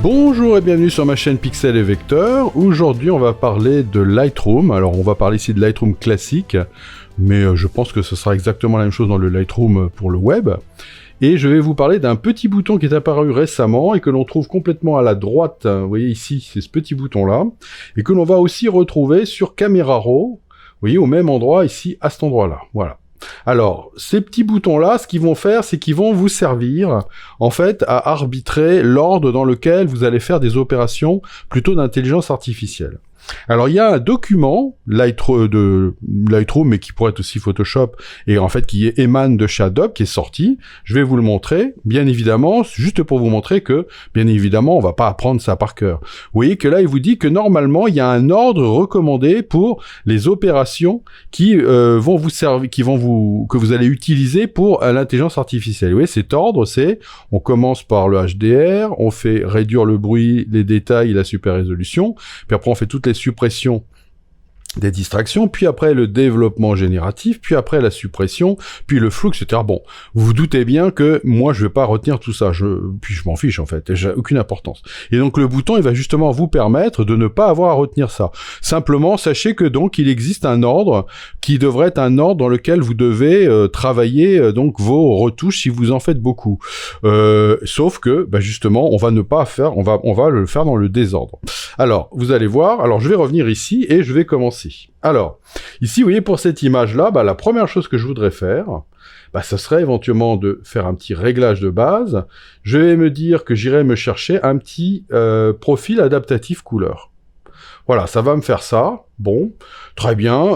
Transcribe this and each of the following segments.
Bonjour et bienvenue sur ma chaîne Pixel et Vecteur. Aujourd'hui on va parler de Lightroom. Alors on va parler ici de Lightroom classique, mais je pense que ce sera exactement la même chose dans le Lightroom pour le web. Et je vais vous parler d'un petit bouton qui est apparu récemment et que l'on trouve complètement à la droite. Vous voyez ici, c'est ce petit bouton là. Et que l'on va aussi retrouver sur Camera Raw. Vous voyez, au même endroit ici, à cet endroit là. Voilà. Alors, ces petits boutons-là, ce qu'ils vont faire, c'est qu'ils vont vous servir, en fait, à arbitrer l'ordre dans lequel vous allez faire des opérations plutôt d'intelligence artificielle. Alors, il y a un document de Lightroom, mais qui pourrait être aussi Photoshop, et en fait, qui émane de chez Adobe, qui est sorti. Je vais vous le montrer, bien évidemment, juste pour vous montrer que, bien évidemment, on va pas apprendre ça par cœur. Vous voyez que là, il vous dit que normalement, il y a un ordre recommandé pour les opérations qui vont vous servir, que vous allez utiliser pour l'intelligence artificielle. Vous voyez, cet ordre, c'est, on commence par le HDR, on fait réduire le bruit, les détails, la super résolution, puis après, on fait toutes les suppression des distractions, puis après le développement génératif, puis après la suppression, puis le flou, etc. Bon, vous vous doutez bien que moi je vais pas retenir tout ça, puis je m'en fiche en fait, j'ai aucune importance. Et donc le bouton il va justement vous permettre de ne pas avoir à retenir ça. Simplement sachez que donc il existe un ordre qui devrait être un ordre dans lequel vous devez travailler donc vos retouches si vous en faites beaucoup. Sauf que justement on va ne pas faire, on va le faire dans le désordre. Alors vous allez voir, alors je vais revenir ici et je vais commencer. Alors, ici, vous voyez, pour cette image-là, la première chose que je voudrais faire, ce serait éventuellement de faire un petit réglage de base. Je vais me dire que j'irai me chercher un petit profil adaptatif couleur. Voilà, ça va me faire ça. Bon, très bien.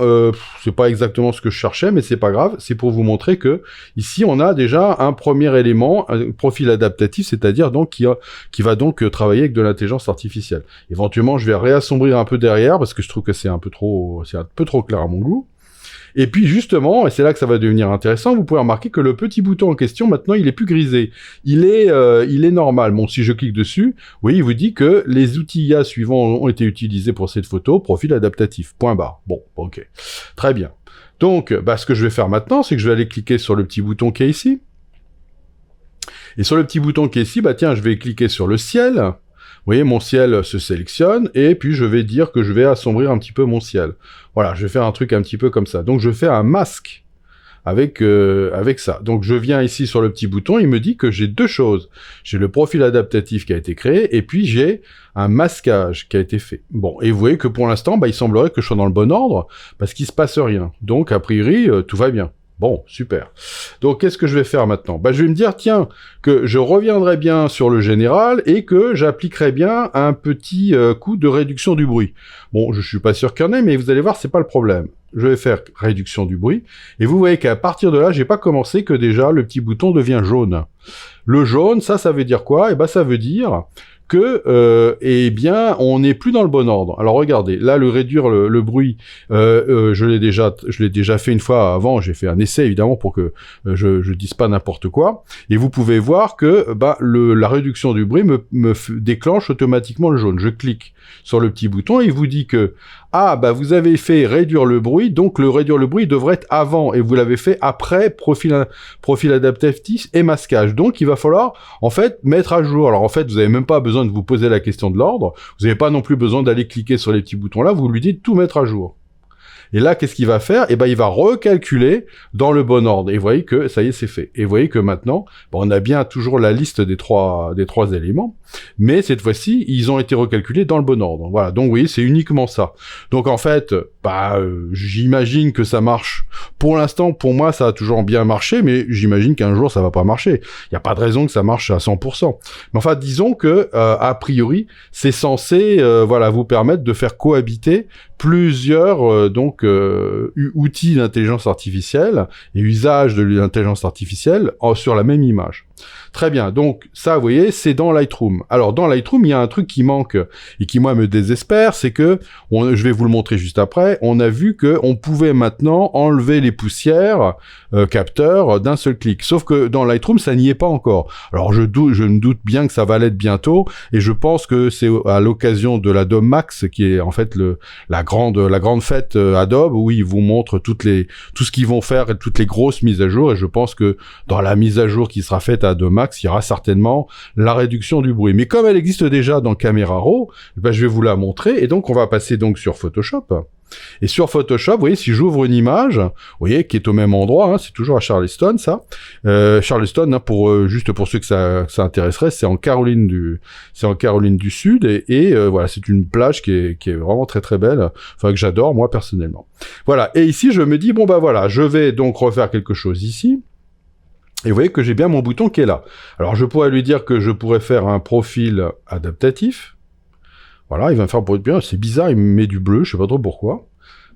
C'est pas exactement ce que je cherchais, mais c'est pas grave. C'est pour vous montrer que ici on a déjà un premier élément, un profil adaptatif, c'est-à-dire donc qui va donc travailler avec de l'intelligence artificielle. Éventuellement, je vais réassombrir un peu derrière parce que je trouve que c'est un peu trop clair à mon goût. Et puis justement, et c'est là que ça va devenir intéressant, vous pouvez remarquer que le petit bouton en question, maintenant, il est plus grisé. Il est normal. Bon, si je clique dessus, oui, il vous dit que les outils IA suivants ont été utilisés pour cette photo, profil adaptatif, point barre. Bon, ok. Très bien. Donc, ce que je vais faire maintenant, c'est que je vais aller cliquer sur le petit bouton qui est ici. Et sur le petit bouton qui est ici, tiens, je vais cliquer sur le ciel. Vous voyez, mon ciel se sélectionne, et puis je vais dire que je vais assombrir un petit peu mon ciel. Voilà, je vais faire un truc un petit peu comme ça. Donc je fais un masque avec ça. Donc je viens ici sur le petit bouton, il me dit que j'ai deux choses. J'ai le profil adaptatif qui a été créé, et puis j'ai un masquage qui a été fait. Bon, et vous voyez que pour l'instant, il semblerait que je sois dans le bon ordre, parce qu'il se passe rien. Donc a priori, tout va bien. Bon, super. Donc, qu'est-ce que je vais faire maintenant ? Je vais me dire, tiens, que je reviendrai bien sur le général et que j'appliquerai bien un petit coup de réduction du bruit. Bon, je suis pas sûr qu'il y en ait, mais vous allez voir, c'est pas le problème. Je vais faire réduction du bruit, et vous voyez qu'à partir de là, j'ai pas commencé que déjà le petit bouton devient jaune. Le jaune, ça veut dire quoi ? Ça veut dire que, on n'est plus dans le bon ordre. Alors regardez, là, le réduire le bruit, je l'ai déjà fait une fois avant, j'ai fait un essai, évidemment, pour que je dise pas n'importe quoi, et vous pouvez voir que, la réduction du bruit me déclenche automatiquement le jaune. Je clique sur le petit bouton, et il vous dit que, vous avez fait réduire le bruit, donc le réduire le bruit devrait être avant, et vous l'avez fait après profil adaptatif et masquage. Donc, il va falloir, en fait, mettre à jour. Alors, en fait, vous n'avez même pas besoin de vous poser la question de l'ordre. Vous n'avez pas non plus besoin d'aller cliquer sur les petits boutons là. Vous lui dites tout mettre à jour. Et là, qu'est-ce qu'il va faire ? Il va recalculer dans le bon ordre. Et vous voyez que ça y est, c'est fait. Et vous voyez que maintenant, on a bien toujours la liste des trois éléments, mais cette fois-ci, ils ont été recalculés dans le bon ordre. Voilà. Donc, vous voyez, c'est uniquement ça. Donc, en fait, j'imagine que ça marche. Pour l'instant, pour moi, ça a toujours bien marché, mais j'imagine qu'un jour, ça va pas marcher. Il n'y a pas de raison que ça marche à 100%. Mais enfin, disons que, a priori, c'est censé, vous permettre de faire cohabiter plusieurs outils d'intelligence artificielle et usage de l'intelligence artificielle sur la même image. Très bien, donc ça, vous voyez, c'est dans Lightroom. Alors, dans Lightroom, il y a un truc qui manque et qui, moi, me désespère, c'est que, je vais vous le montrer juste après, on a vu qu'on pouvait maintenant enlever les poussières capteurs d'un seul clic. Sauf que dans Lightroom, ça n'y est pas encore. Alors, je me doute bien que ça va l'être bientôt, et je pense que c'est à l'occasion de l'Adobe Max, qui est en fait la grande fête Adobe Adobe où ils vous montrent tout ce qu'ils vont faire et toutes les grosses mises à jour. Et je pense que dans la mise à jour qui sera faite à Adobe Max, il y aura certainement la réduction du bruit. Mais comme elle existe déjà dans Camera Raw, ben, je vais vous la montrer. Et donc, on va passer donc sur Photoshop. Et sur Photoshop, vous voyez, si j'ouvre une image, vous voyez, qui est au même endroit, hein, c'est toujours à Charleston, ça. Charleston, hein, juste pour ceux que ça intéresserait, c'est en Caroline du Sud, et voilà, c'est une plage qui est vraiment très très belle, enfin que j'adore moi personnellement. Voilà. Et ici, je me dis bon bah voilà, je vais donc refaire quelque chose ici. Et vous voyez que j'ai bien mon bouton qui est là. Alors je pourrais lui dire que je pourrais faire un profil adaptatif. Voilà, il va me faire pour être bien. C'est bizarre, il me met du bleu, je sais pas trop pourquoi.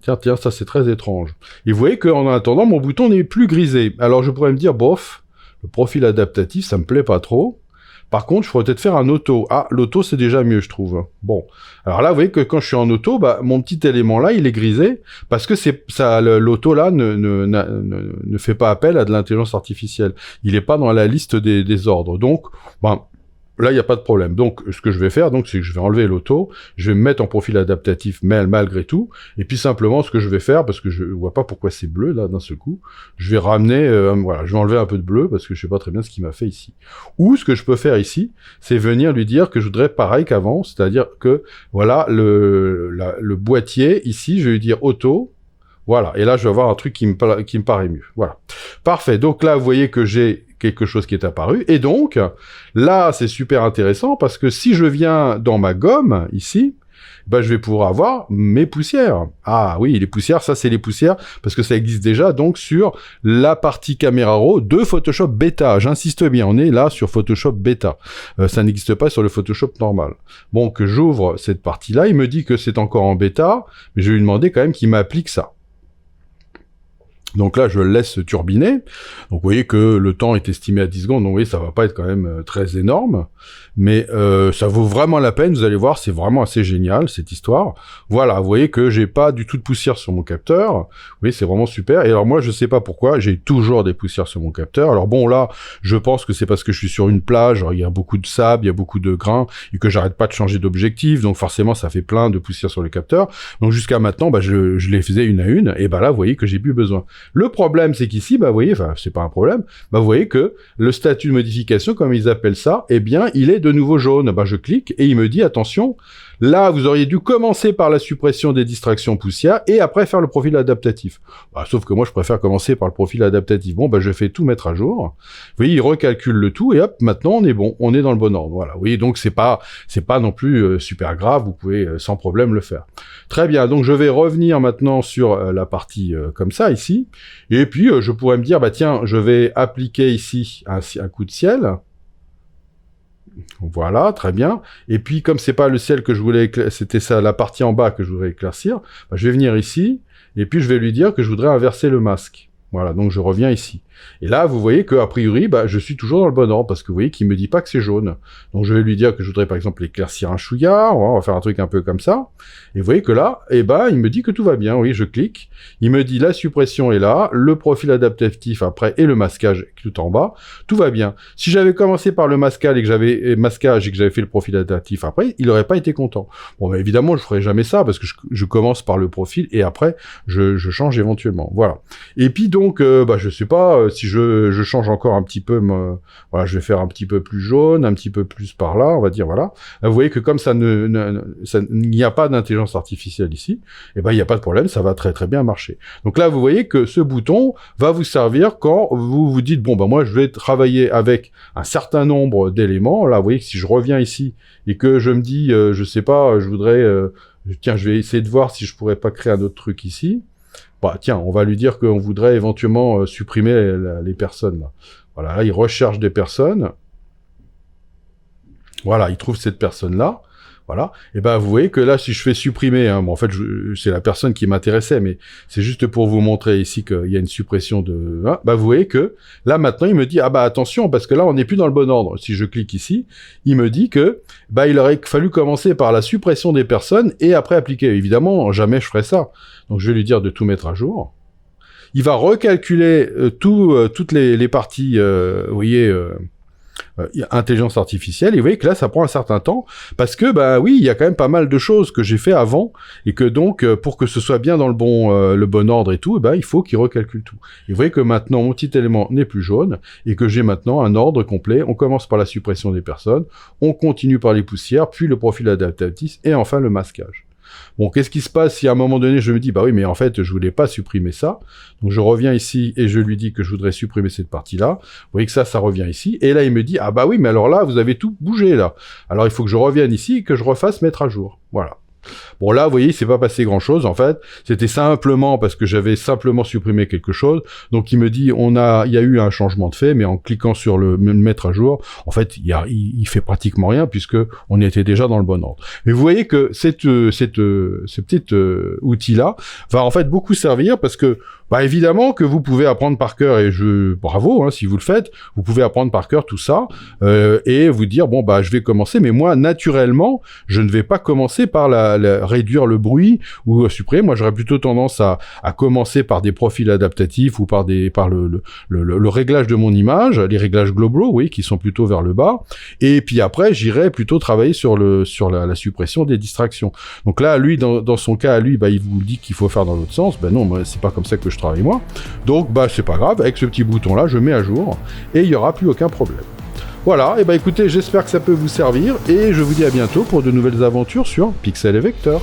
Tiens, ça c'est très étrange. Et vous voyez qu'en attendant, mon bouton n'est plus grisé. Alors je pourrais me dire, bof, le profil adaptatif, ça me plaît pas trop. Par contre, je pourrais peut-être faire un auto. Ah, l'auto, c'est déjà mieux, je trouve. Bon. Alors là, vous voyez que quand je suis en auto, bah, mon petit élément là, il est grisé, parce que l'auto là ne fait pas appel à de l'intelligence artificielle. Il est pas dans la liste des ordres. Donc, ben, là, il n'y a pas de problème. Donc, ce que je vais faire, donc, c'est que je vais enlever l'auto, je vais me mettre en profil adaptatif, malgré tout, et puis simplement, ce que je vais faire, parce que je vois pas pourquoi c'est bleu, là, d'un seul coup, je vais ramener, voilà, je vais enlever un peu de bleu, parce que je sais pas très bien ce qu'il m'a fait ici. Ou, ce que je peux faire ici, c'est venir lui dire que je voudrais pareil qu'avant, c'est-à-dire que, voilà, le boîtier, ici, je vais lui dire auto, voilà, et là, je vais avoir un truc qui me paraît mieux. Voilà. Parfait. Donc là, vous voyez que j'ai quelque chose qui est apparu. Et donc, là, c'est super intéressant parce que si je viens dans ma gomme, ici, ben, je vais pouvoir avoir mes poussières. Ah oui, les poussières, ça, c'est les poussières parce que ça existe déjà donc sur la partie Camera Raw de Photoshop Beta. J'insiste bien, on est là sur Photoshop Beta. Ça n'existe pas sur le Photoshop normal. Bon, que j'ouvre cette partie-là, il me dit que c'est encore en bêta, mais je vais lui demander quand même qu'il m'applique ça. Donc là, je le laisse turbiner. Donc vous voyez que le temps est estimé à 10 secondes. Donc vous voyez, ça va pas être quand même très énorme. Mais ça vaut vraiment la peine. Vous allez voir, c'est vraiment assez génial, cette histoire. Voilà, vous voyez que j'ai pas du tout de poussière sur mon capteur. Vous voyez, c'est vraiment super. Et alors moi, je sais pas pourquoi, j'ai toujours des poussières sur mon capteur. Alors bon, là, je pense que c'est parce que je suis sur une plage. Alors, il y a beaucoup de sable, il y a beaucoup de grains, et que j'arrête pas de changer d'objectif. Donc forcément, ça fait plein de poussière sur le capteur. Donc jusqu'à maintenant, bah, je les faisais une à une. Et bah là, vous voyez que j'ai plus besoin. Le problème, c'est qu'ici, bah, vous voyez, enfin, c'est pas un problème, bah, vous voyez que le statut de modification, comme ils appellent ça, eh bien, il est de nouveau jaune. Bah, je clique et il me dit, attention, là, vous auriez dû commencer par la suppression des distractions poussières et après faire le profil adaptatif. Bah, sauf que moi, je préfère commencer par le profil adaptatif. Bon, bah, je fais tout mettre à jour. Vous voyez, il recalcule le tout et hop, maintenant, on est bon. On est dans le bon ordre. Voilà. Vous voyez, donc, c'est pas non plus super grave. Vous pouvez sans problème le faire. Très bien. Donc, je vais revenir maintenant sur la partie comme ça, ici. Et puis, je pourrais me dire, bah, tiens, je vais appliquer ici un coup de ciel. Voilà, très bien. Et puis, comme c'est pas le ciel que je voulais c'était ça, la partie en bas que je voudrais éclaircir, bah, je vais venir ici, et puis je vais lui dire que je voudrais inverser le masque. Voilà, donc je reviens ici. Et là, vous voyez que a priori, bah, je suis toujours dans le bon ordre, parce que vous voyez qu'il me dit pas que c'est jaune. Donc je vais lui dire que je voudrais par exemple éclaircir un chouïa, on va faire un truc un peu comme ça. Et vous voyez que là, eh ben, il me dit que tout va bien. Oui, je clique. Il me dit la suppression est là, le profil adaptatif après et le masquage tout en bas. Tout va bien. Si j'avais commencé par le masquage et que j'avais fait le profil adaptatif après, il aurait pas été content. Bon, bah, évidemment, je ferai jamais ça parce que je commence par le profil et après je change éventuellement. Voilà. Et puis donc, bah, je sais pas si je change encore un petit peu, voilà, je vais faire un petit peu plus jaune, un petit peu plus par là, on va dire, voilà. Là, vous voyez que comme il n'y a pas d'intelligence artificielle ici, et ben, il n'y a pas de problème, ça va très très bien marcher. Donc là, vous voyez que ce bouton va vous servir quand vous vous dites, bon, ben, moi, je vais travailler avec un certain nombre d'éléments. Là, vous voyez que si je reviens ici et que je me dis, je sais pas, je voudrais, tiens, je vais essayer de voir si je pourrais pas créer un autre truc ici. Bah, tiens, on va lui dire qu'on voudrait éventuellement supprimer les personnes. Là. Voilà, là, il recherche des personnes. Voilà, il trouve cette personne-là. Voilà. Et ben, vous voyez que là, si je fais supprimer, hein, bon, en fait, c'est la personne qui m'intéressait, mais c'est juste pour vous montrer ici qu'il y a une suppression de... Hein, bah, vous voyez que là, maintenant, il me dit, ah bah attention, parce que là, on n'est plus dans le bon ordre. Si je clique ici, il me dit que bah, il aurait fallu commencer par la suppression des personnes et après appliquer. Évidemment, jamais je ferai ça. Donc, je vais lui dire de tout mettre à jour. Il va recalculer toutes les parties, vous voyez... intelligence artificielle, et vous voyez que là, ça prend un certain temps, parce que, bah oui, il y a quand même pas mal de choses que j'ai fait avant, et que donc, pour que ce soit bien dans le bon ordre et tout, il faut qu'il recalcule tout. Et vous voyez que maintenant, mon petit élément n'est plus jaune, et que j'ai maintenant un ordre complet. On commence par la suppression des personnes, on continue par les poussières, puis le profil adaptatif, et enfin le masquage. Bon, qu'est-ce qui se passe si à un moment donné je me dis, bah oui, mais en fait, je voulais pas supprimer ça. Donc je reviens ici et je lui dis que je voudrais supprimer cette partie-là. Vous voyez que ça revient ici. Et là, il me dit, ah bah oui, mais alors là, vous avez tout bougé là. Alors il faut que je revienne ici et que je refasse mettre à jour. Voilà. Bon là, vous voyez, il s'est pas passé grand-chose en fait. C'était simplement parce que j'avais simplement supprimé quelque chose. Donc il me dit, il y a eu un changement de fait, mais en cliquant sur le mettre à jour, en fait, il fait pratiquement rien puisque on était déjà dans le bon ordre. Mais vous voyez que ce petit outil-là va en fait beaucoup servir parce que évidemment que vous pouvez apprendre par cœur et bravo hein, si vous le faites, vous pouvez apprendre par cœur tout ça et vous dire bon je vais commencer, mais moi naturellement je ne vais pas commencer par réduire le bruit ou supprimer. Moi j'aurais plutôt tendance à commencer par des profils adaptatifs ou par le réglage de mon image, les réglages globaux, oui, qui sont plutôt vers le bas, et puis après j'irai plutôt travailler sur la suppression des distractions. Donc là lui dans son cas à lui il vous dit qu'il faut faire dans l'autre sens. Non, moi, c'est pas comme ça que je travaille moi. Donc c'est pas grave, avec ce petit bouton là je mets à jour et il y aura plus aucun problème. Voilà, et écoutez, j'espère que ça peut vous servir et je vous dis à bientôt pour de nouvelles aventures sur Pixel et Vecteur.